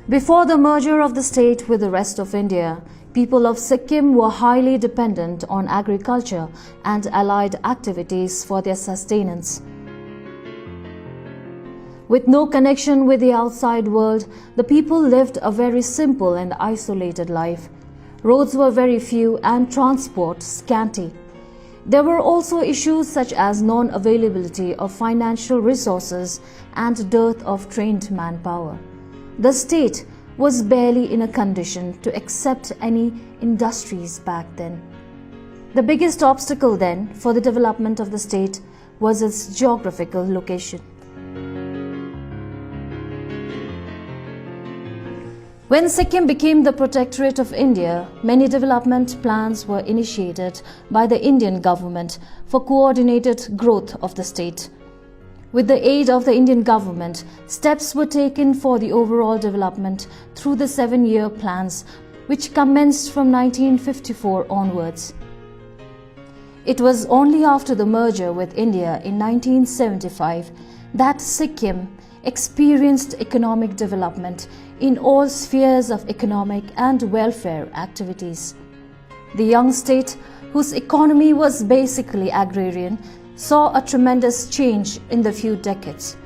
Before the merger of the state with the rest of India, people of Sikkim were highly dependent on agriculture and allied activities for their sustenance. With no connection with the outside world, the people lived a very simple and isolated life. Roads were very few and transport scanty. There were also issues such as non-availability of financial resources and dearth of trained manpower. The state was barely in a condition to accept any industries back then. The biggest obstacle then for the development of the state was its geographical location. When Sikkim became the protectorate of India, many development plans were initiated by the Indian government for coordinated growth of the state. With the aid of the Indian government, steps were taken for the overall development through the 7-year plans, which commenced from 1954 onwards. It was only after the merger with India in 1975 that Sikkim experienced economic development in all spheres of economic and welfare activities. The young state, whose economy was basically agrarian, saw a tremendous change in the few decades.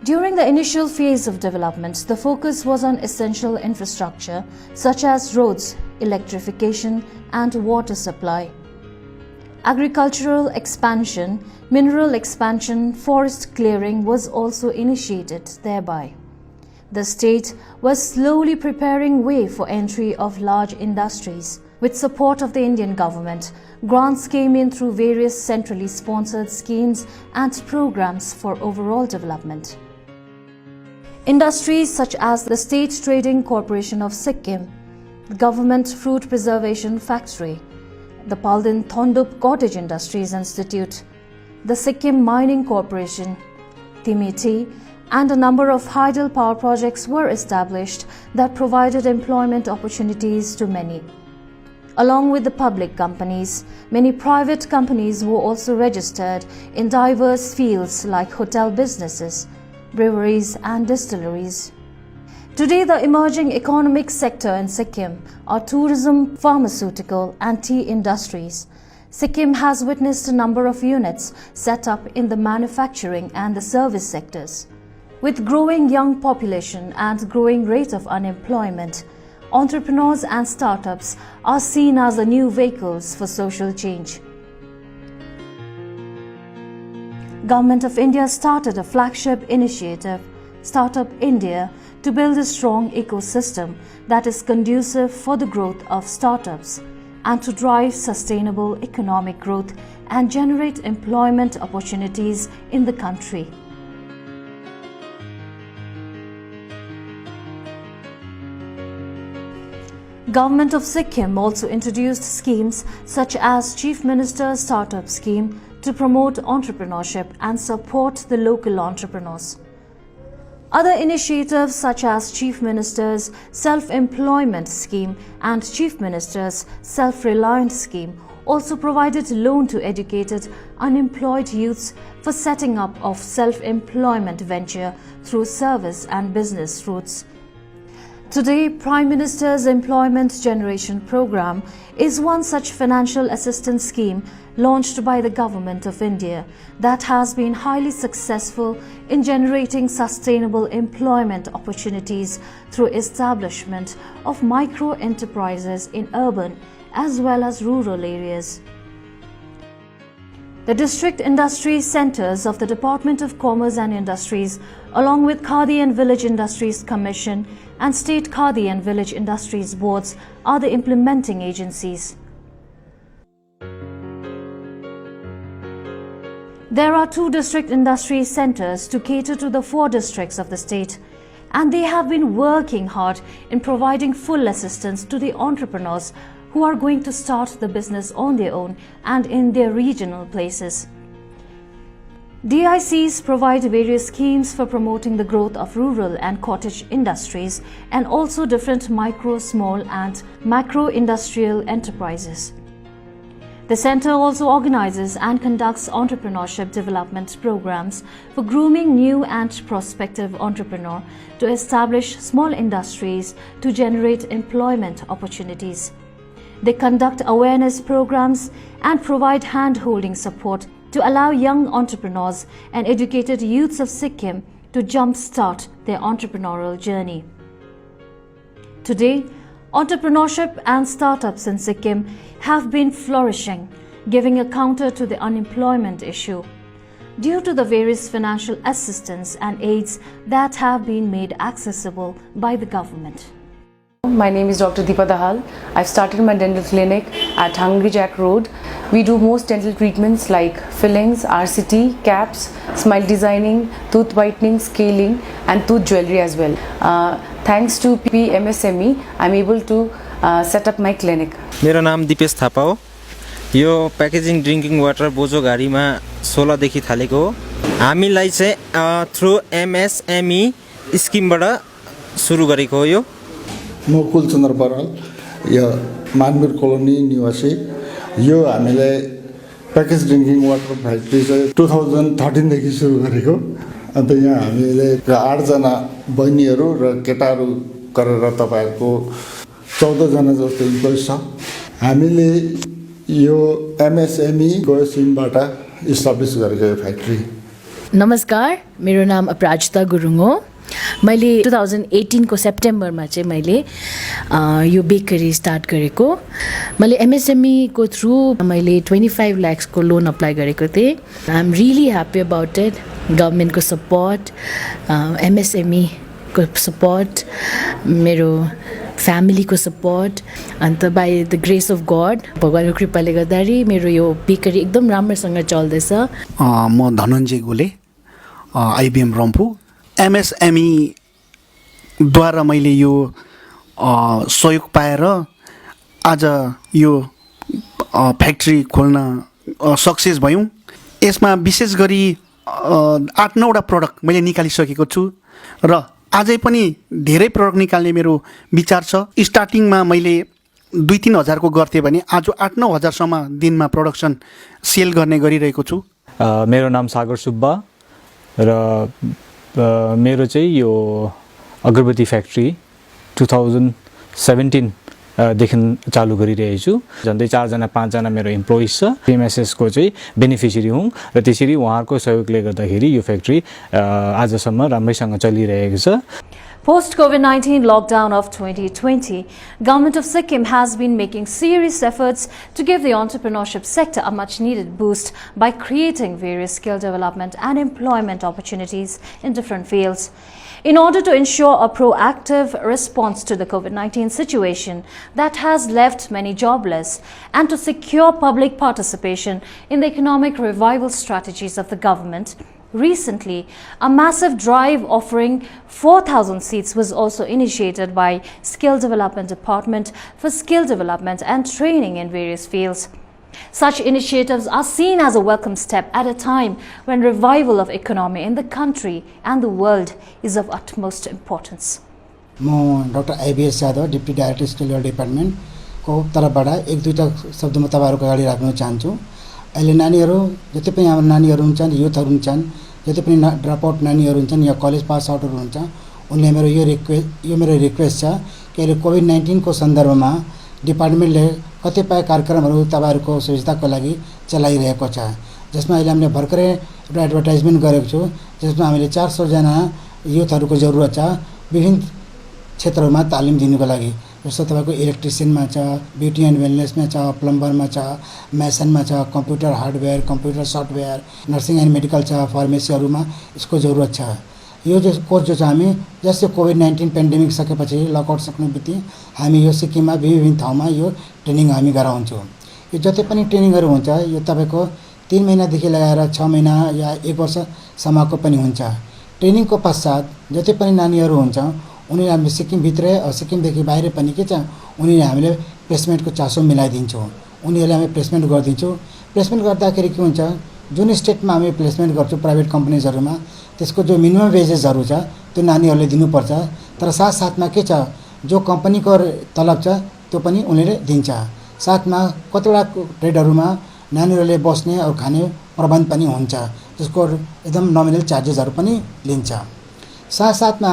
During the initial phase of development, the focus was on essential infrastructure such as roads, electrification, and water supply. Agricultural expansion, mineral expansion, forest clearing was also initiated thereby. The state was slowly preparing way for entry of large industries. With support of the Indian government, grants came in through various centrally sponsored schemes and programs for overall development. Industries such as the State Trading Corporation of Sikkim, the Government Fruit Preservation Factory, the Paldin Thondup Cottage Industries Institute, the Sikkim Mining Corporation, Timiti, and a number of hydel power projects were established that provided employment opportunities to many. Along with the public companies, many private companies were also registered in diverse fields like hotel businesses, breweries and distilleries. Today, the emerging economic sector in Sikkim are tourism, pharmaceutical and tea industries. Sikkim has witnessed a number of units set up in the manufacturing and the service sectors. With growing young population and growing rate of unemployment, entrepreneurs and startups are seen as the new vehicles for social change. Government of India started a flagship initiative, Startup India, to build a strong ecosystem that is conducive for the growth of startups and to drive sustainable economic growth and generate employment opportunities in the country. Government of Sikkim also introduced schemes such as Chief Minister's Startup Scheme to promote entrepreneurship and support the local entrepreneurs. Other initiatives such as Chief Minister's Self-Employment Scheme and Chief Minister's Self-Reliance Scheme also provided loan to educated, unemployed youths for setting up of self-employment venture through service and business routes. Today, Prime Minister's Employment Generation Program is one such financial assistance scheme launched by the Government of India that has been highly successful in generating sustainable employment opportunities through establishment of micro-enterprises in urban as well as rural areas. The district industry centers of the Department of Commerce and Industries, along with Khadi and Village Industries Commission and State Khadi and Village Industries Boards, are the implementing agencies. There are 2 district industry centers to cater to the 4 districts of the state, and they have been working hard in providing full assistance to the entrepreneurs who are going to start the business on their own and in their regional places. DICs provide various schemes for promoting the growth of rural and cottage industries and also different micro, small and macro industrial enterprises. The center also organizes and conducts entrepreneurship development programs for grooming new and prospective entrepreneurs to establish small industries to generate employment opportunities. They conduct awareness programs and provide hand-holding support to allow young entrepreneurs and educated youths of Sikkim to jumpstart their entrepreneurial journey. Today, entrepreneurship and startups in Sikkim have been flourishing, giving a counter to the unemployment issue due to the various financial assistance and aids that have been made accessible by the government. My name is Dr. Deepa Dahal. I've started my dental clinic at Hungry Jack Road. We do most dental treatments like fillings, RCT, caps, smile designing, tooth whitening, scaling and tooth jewelry as well. Thanks to PMSME, I'm able to set up my clinic. मेरो नाम दिपेश थापा हो। यो packaging drinking water बोजो गाडीमा 16 देखि थालेको हो। हामीलाई चाहिँ थ्रु MSME स्किमबाट सुरु गरेको हो यो। म कुलचन्द्र बराल, यो मानवीर कोलोनी निवासी। यो हामीले प्याकेज ड्रिङ्किङ वाटर फ्याक्ट्री चाहिँ 2013 देखि सुरु गरेको। अन्त यहाँ हामीले 8 जना बहिनीहरू र केटाहरू गरेर तपाईहरुको 14 जना जस्तो इम्प्लोइ छ। हामीले यो MSME को सिमबाट इस्टाब्लिश गरेको यो फ्याक्ट्री। नमस्कार, मेरो नाम अपराजिता गुरुङ हो। मैले 2018 को सेप्टेम्बरमा चाहिँ मैले यो बेकरी स्टार्ट गरेको। मैले MSME को थ्रु मैले 25 लाख को लोन अप्लाई गरेको थिएँ। I am really happy about it. Government को सपोर्ट, MSME को सपोर्ट, मेरो फ्यामिली को सपोर्ट, अन्त by the grace of God, भगवानको कृपाले गर्दाखेरि मेरो यो बेकरी एकदम राम्रोसँग चल्दैछ। म धनञ्जय गोले, IBM रम्फू। MSME द्वारा मैले यो सहयोग पाएर आज यो फ्याक्ट्री खोल्न सक्सेस भयौँ। यसमा विशेष गरी 8-9 वटा प्रडक्ट मैले निकालिसकेको छु र अझै पनि धेरै प्रडक्ट निकाल्ने मेरो विचार छ। स्टार्टिङमा मैले 2-3 हजार को गर्थेँ भने आज 8-9 हजारसम्म दिनमा प्रोडक्सन सेल गर्ने गरिरहेको छु। मेरो नाम सागर सुब्बा र मेरो चाहिँ यो अगरबत्ती फ्याक्ट्री 2017 देखि चालु गरिरहेको छु। झन्डै 4 जना 5 जना मेरो इम्प्लोइज छ। PMSS को चाहिँ बेनिफिसियरी हुँ र त्यसरी उहाँहरूको सहयोगले गर्दाखेरि यो फ्याक्ट्री आजसम्म राम्रैसँग चलिरहेको छ। Post-COVID-19 lockdown of 2020, Government of Sikkim has been making serious efforts to give the entrepreneurship sector a much-needed boost by creating various skill development and employment opportunities in different fields. In order to ensure a proactive response to the COVID-19 situation that has left many jobless and to secure public participation in the economic revival strategies of the government, recently, a massive drive offering 4,000 seats was also initiated by Skill Development Department for skill development and training in various fields. Such initiatives are seen as a welcome step at a time when revival of economy in the country and the world is of utmost importance. म doctor IBS Yadav, deputy director skill department को तर्फबाट 1-2 शब्द म तपाईहरुको अगाडि राख्न चाहन्छु। अहिले नानीहरू जति पनि हाम्रो नानीहरू हुन्छन्, युथहरू हुन्छन्, जति पनि ड्रप आउट नानीहरू हुन्छन् या कलेज पास आउटहरू हुन्छ, उनले मेरो रिक्वेस्ट छ कि अहिले कोभिड-19 को सन्दर्भमा डिपार्टमेन्टले कतिपय कार्यक्रमहरू तपाईहरुको सुविधाको लागि चलाइरहेको छ। जसमा अहिले हामीले भर्खरै एउटा एडभर्टाइजमेन्ट गरेको छु, जसमा हामीले 400 जना युथहरूको जरुरत छ विभिन्न क्षेत्रहरूमा तालिम दिनुको लागि। जस्तो तपाईको इलेक्ट्रिशियनमा छ, ब्युटी एन्ड वेलनेसमा छ, प्लम्बरमा छ, मेसनमा छ, computer hardware, computer software, nursing end medical छ, फार्मेसीहरूमा यसको जरुरत छ। यो जो कोर्स जो छ हामी जस्तै कोभिड-19 पेन्डेमिक सकेपछि लकआउट सक्ने बित्तिकै हामी यो सिक्किममा विभिन्न ठाउँमा यो ट्रेनिङ हामी गराउँछौँ। यो जति पनि ट्रेनिङहरू हुन्छ यो तपाईको 3 महिनादेखि लगाएर 6 महिना या 1 वर्षसम्मको पनि हुन्छ। ट्रेनिङको पश्चात जति पनि नानीहरू हुन्छ उनीहरुले हामी सिक्किम भित्रै सिक्किमदेखि बाहिर पनि के छ उनीहरुले हामीले प्लेसमेन्टको चासो मिलाइदिन्छौँ। उनीहरुले हामी प्लेसमेन्ट गर्दिन्छौँ। प्लेसमेन्ट गर्दाखेरि के हुन्छ, जुन स्टेटमा हामी प्लेसमेन्ट गर्छौँ प्राइभेट कम्पनीजहरुमा त्यसको जो मिनिमम वेजेसहरु छ त्यो नानीहरुले दिनुपर्छ। तर साथसाथमा के छ जो कम्पनीको तलब छ त्यो पनि उनीहरुले दिन्छ। साथमा कतिवटा ट्रेडहरूमा नानीहरूले बस्ने अरू खाने प्रबन्ध पनि हुन्छ, त्यसको एकदम नोमिनल चार्जेसहरू पनि लिन्छ। साथसाथमा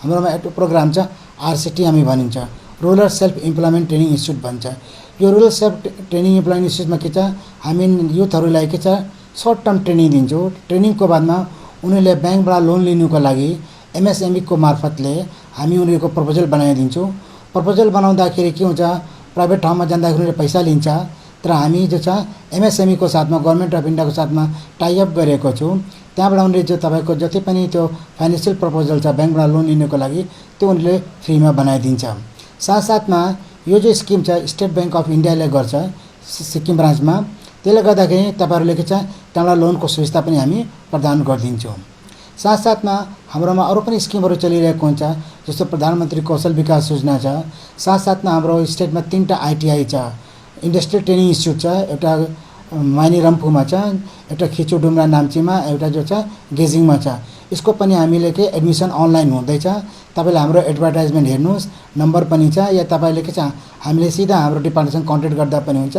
हाम्रोमा एउटा प्रोग्राम छ आरसिटी हामी भनिन्छ, rural self employment training institute भन्छ। यो रुरल सेल्फ ट्रेनिङ इम्प्लोइमेन्ट इन्स्टिट्युटमा के छ, हामी युथहरूलाई के छ सर्ट टर्म ट्रेनिङ दिन्छौँ। ट्रेनिङको बादमा उनीहरूले ब्याङ्कबाट लोन लिनुको लागि एमएसएमईको मार्फतले हामी उनीहरूको प्रपोजल बनाइदिन्छौँ। प्रपोजल बनाउँदाखेरि के हुन्छ, प्राइभेट ठाउँमा जाँदाखेरि उनीहरूले पैसा लिन्छ, तर हामी जो छ एमएसएमईको साथमा गभर्मेन्ट अफ इन्डियाको साथमा टाइअप गरेको छौँ। त्यहाँबाट उनीहरूले जो तपाईँको जति पनि त्यो फाइनेन्सियल प्रपोजल छ ब्याङ्कबाट लोन लिनुको लागि त्यो उनीहरूले फ्रीमा बनाइदिन्छ। साथसाथमा यो जो स्किम छ स्टेट ब्याङ्क अफ इन्डियाले गर्छ सिक्किम ब्रान्चमा, त्यसले गर्दाखेरि तपाईँहरूले के छ त्यहाँबाट लोनको सुविधा पनि हामी प्रदान गरिदिन्छौँ। साथसाथमा हाम्रोमा अरू पनि स्किमहरू चलिरहेको हुन्छ, जस्तो प्रधानमन्त्री कौशल विकास योजना छ। साथसाथमा हाम्रो स्टेटमा 3टा आइटिआई छ, इन्डस्ट्रियल ट्रेनिङ इन्स्टिट्युट छ, एउटा माइनी रम्फूमा छ, एउटा खिचुडुम्रा नाम्चीमा, एउटा जो छ गेजिङमा छ। यसको पनि हामीले के एडमिसन अनलाइन हुँदैछ। तपाईँले हाम्रो एडभर्टाइजमेन्ट हेर्नुहोस्, नम्बर पनि छ, या तपाईँले के छ हामीले सिधा हाम्रो डिपार्टमेन्टसँग कन्ट्याक्ट गर्दा पनि हुन्छ।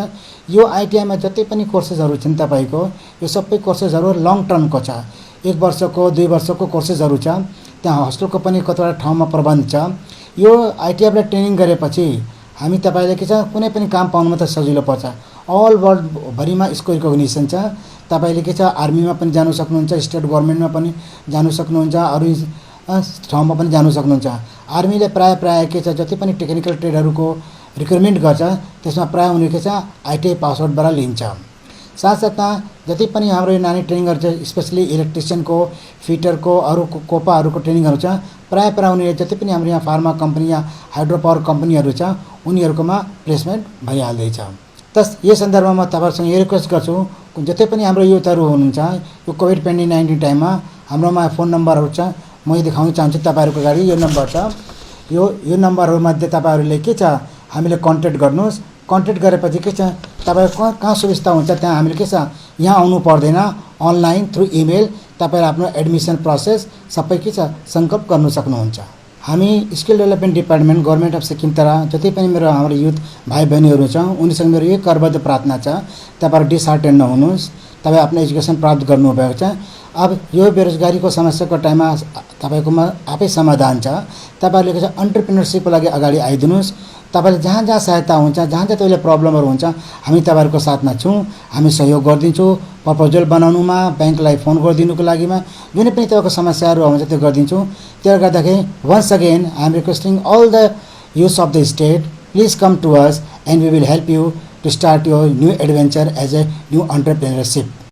यो आइटिआईमा जति पनि कोर्सेसहरू छन् तपाईँको, यो सबै कोर्सेसहरू लङ टर्मको छ, 1 वर्षको 2 वर्षको कोर्सेसहरू छ। त्यहाँ हस्टेलको पनि कतिवटा ठाउँमा प्रबन्ध छ। यो आइटिआईबाट ट्रेनिङ गरेपछि हामी तपाईँले के छ कुनै पनि काम पाउनुमा त सजिलो पर्छ। अल वर्ल्डभरिमा यसको रिकग्निसन छ। तपाईँले के छ आर्मीमा पनि जानु सक्नुहुन्छ, स्टेट गभर्मेन्टमा पनि जानु सक्नुहुन्छ, अरू ठाउँमा पनि जानु सक्नुहुन्छ। आर्मीले प्राय के छ जति पनि टेक्निकल ट्रेडहरूको रिक्रुटमेन्ट गर्छ त्यसमा प्राय उनीहरू के छ आइटिआई पासआउटबाट लिन्छ। साथसाथमा जति पनि हाम्रो यो नानी ट्रेनिङहरू छ, स्पेसली इलेक्ट्रिसियनको, फिटरको, अरू कोपाहरूको ट्रेनिङहरू छ, प्राय उनीहरू जति पनि हाम्रो यहाँ फार्मा कम्पनी या हाइड्रो पावर कम्पनीहरू छ उनीहरूकोमा प्लेसमेन्ट भइहाल्दैछ। तस यो सन्दर्भमा तपाईँहरूसँग यो रिक्वेस्ट गर्छु, जति पनि हाम्रो युथहरू हुनुहुन्छ यो कोभिड पेन्डेमिक 19 टाइममा हाम्रोमा फोन नम्बरहरू छ, म देखाउन चाहन्छु तपाईँहरूको अगाडि। यो नम्बर छ, यो नम्बरहरूमध्ये तपाईँहरूले के छ हामीले कन्ट्याक्ट गर्नुहोस्। कन्ट्याक्ट गरेपछि के छ तपाईँको कहाँ सुविस्ता हुन्छ त्यहाँ हामीले के छ यहाँ आउनु पर्दैन, अनलाइन थ्रु इमेल तपाईँहरू आफ्नो एडमिसन प्रोसेस सबै के छ सङ्कल्प गर्नु सक्नुहुन्छ। हामी skill development department government of Sikkim तरह जति पनि हाम्रो युथ भाइ बहिनीहरू छ उनीसँग मेरो यही करबद्ध प्रार्थना छ, तपाईँहरू डिसहार्टेन नहुनुहोस्, तपाईँ आफ्नो एजुकेसन प्राप्त गर्नुभएको छ। अब यो बेरोजगारीको समस्याको टाइममा तपाईँकोमा आफै समाधान छ। तपाईँहरूले के छ अन्टरप्रेन्योरसिपको लागि अगाडि आइदिनुहोस्। तपाईँले जहाँ जहाँ सहायता हुन्छ, जहाँ जहाँ तपाईँले प्रब्लमहरू हुन्छ, हामी तपाईँहरूको साथमा छौँ, हामी सहयोग गरिदिन्छौँ। प्रपोजल बनाउनुमा, ब्याङ्कलाई फोन गरिदिनुको लागिमा, जुनै पनि तपाईँको समस्याहरू हुन्छ त्यो गरिदिन्छौँ। त्यसले गर्दाखेरि once again I am requesting all the youth of the state, please come to us and we will help you to start your new adventure as a new अन्टरप्रेन्योरसिप।